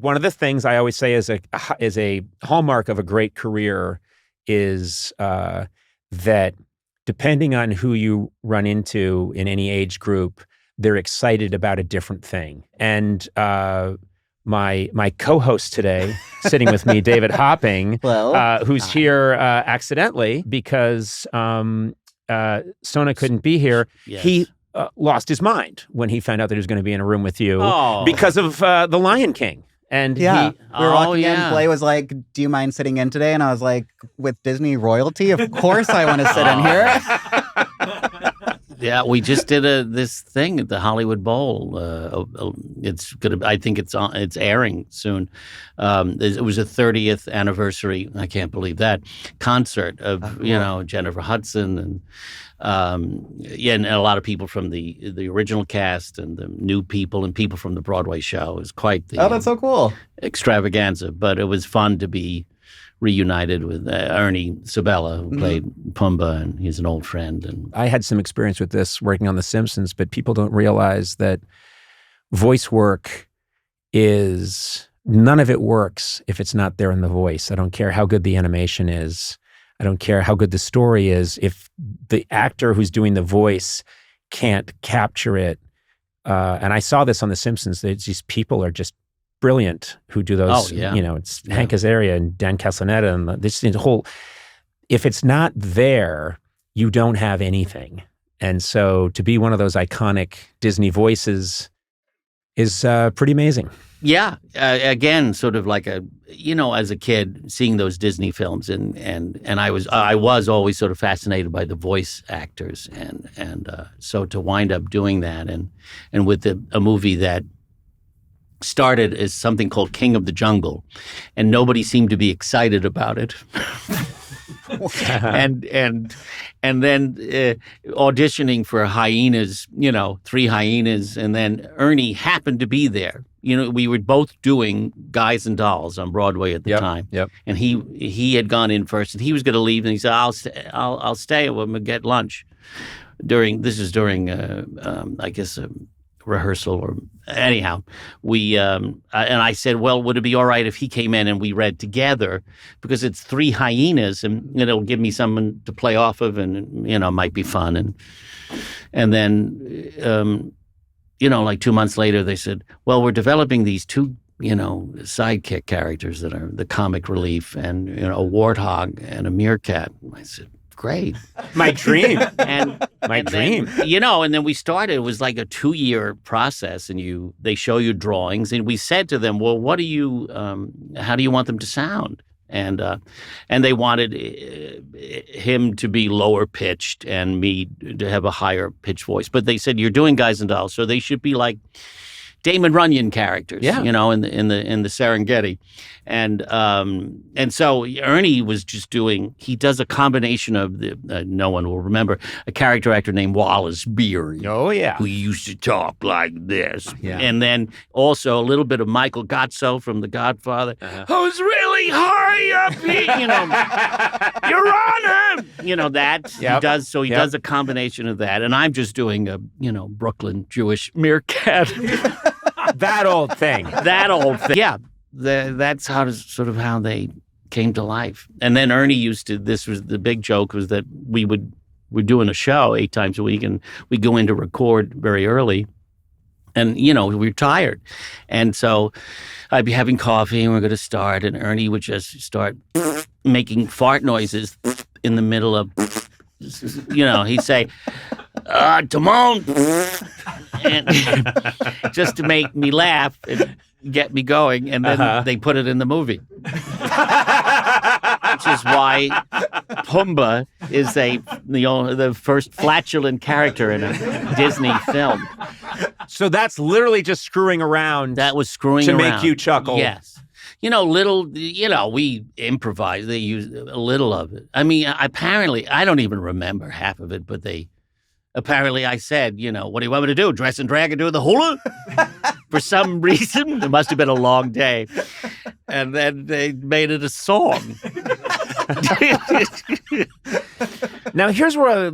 one of the things I always say is a hallmark of a great career is that depending on who you run into in any age group, they're excited about a different thing. And my co-host today, sitting with me, David Hopping, who's here accidentally because Sona couldn't be here. Yes. He lost his mind when he found out that he was going to be in a room with you because of The Lion King. And we were walking in. yeah. Blay was like, "Do you mind sitting in today?" And I was like, "With Disney royalty, of course I want to sit in here." Yeah, we just did this thing at the Hollywood Bowl. It's gonna. I think it's airing soon. It was a 30th anniversary. I can't believe that concert of Jennifer Hudson and and a lot of people from the original cast and the new people and people from the Broadway show. It was quite the that's so cool. extravaganza. But it was fun to be reunited with Ernie Sabella, who played Pumbaa, and he's an old friend. And I had some experience with this working on The Simpsons, but people don't realize that voice work none of it works if it's not there in the voice. I don't care how good the animation is. I don't care how good the story is. If the actor who's doing the voice can't capture it, and I saw this on The Simpsons, these people are just brilliant who do those. It's Hank Azaria and Dan Castellaneta and this whole. If it's not there, you don't have anything. And so to be one of those iconic Disney voices is pretty amazing. Yeah, again, sort of like as a kid seeing those Disney films, and I was always sort of fascinated by the voice actors, and so to wind up doing that, and with a movie that started as something called King of the Jungle, and nobody seemed to be excited about it. and then auditioning for hyenas, 3 hyenas, and then Ernie happened to be there. We were both doing Guys and Dolls on Broadway at the time. Yep. And he had gone in first, and he was going to leave, and he said, "I'll stay. We're going to get lunch." During I guess a rehearsal, or anyhow, we and I said, "Well, would it be all right if he came in and we read together, because it's 3 hyenas, and it'll give me someone to play off of, and it might be fun." And then like 2 months later, they said, "Well, we're developing these 2 sidekick characters that are the comic relief, and a warthog and a meerkat." I said, "Great." My dream. And dream. Then, and then we started. It was like a 2-year process, and they show you drawings, and we said to them, "Well, how do you want them to sound?" And they wanted him to be lower pitched and me to have a higher pitched voice. But they said, "You're doing Guys and Dolls, so they should be like Damon Runyon characters, in the Serengeti." And so Ernie was just he does a combination of no one will remember, a character actor named Wallace Beery. Oh, yeah. Who used to talk like this. Yeah. And then also a little bit of Michael Gazzo from The Godfather. "Who's really high up here, Your Honor." That Yep. he does. So he Yep. does a combination of that. And I'm just doing a, Brooklyn Jewish meerkat. That old thing. Yeah. That's how they came to life. And then Ernie this was the big joke, was that we're doing a show 8 times a week, and we go in to record very early, and we're tired, and so I'd be having coffee and we're going to start, and Ernie would just start making fart noises in the middle of, he'd say, "Timon," and just to make me laugh and get me going, and then they put it in the movie. Which is why Pumbaa is the first flatulent character in a Disney film. So that's literally just screwing around. That was screwing to around. make you chuckle. Yes. We improvise. They use a little of it. I mean, apparently, I don't even remember half of it, but apparently I said, "What do you want me to do? Dress and drag and do the hula?" For some reason. It must have been a long day. And then they made it a song. Now, here's where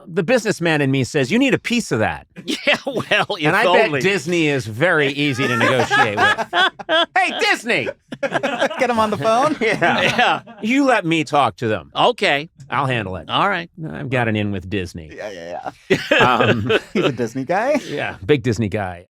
the businessman in me says, you need a piece of that. Yeah, well, if And I only. bet Disney is very easy to negotiate with. Hey, Disney! Get him on the phone. Yeah. Yeah. You let me talk to them. Okay. I'll handle it. All right. I've got an in with Disney. Yeah. Um, He's a Disney guy. yeah, big Disney guy.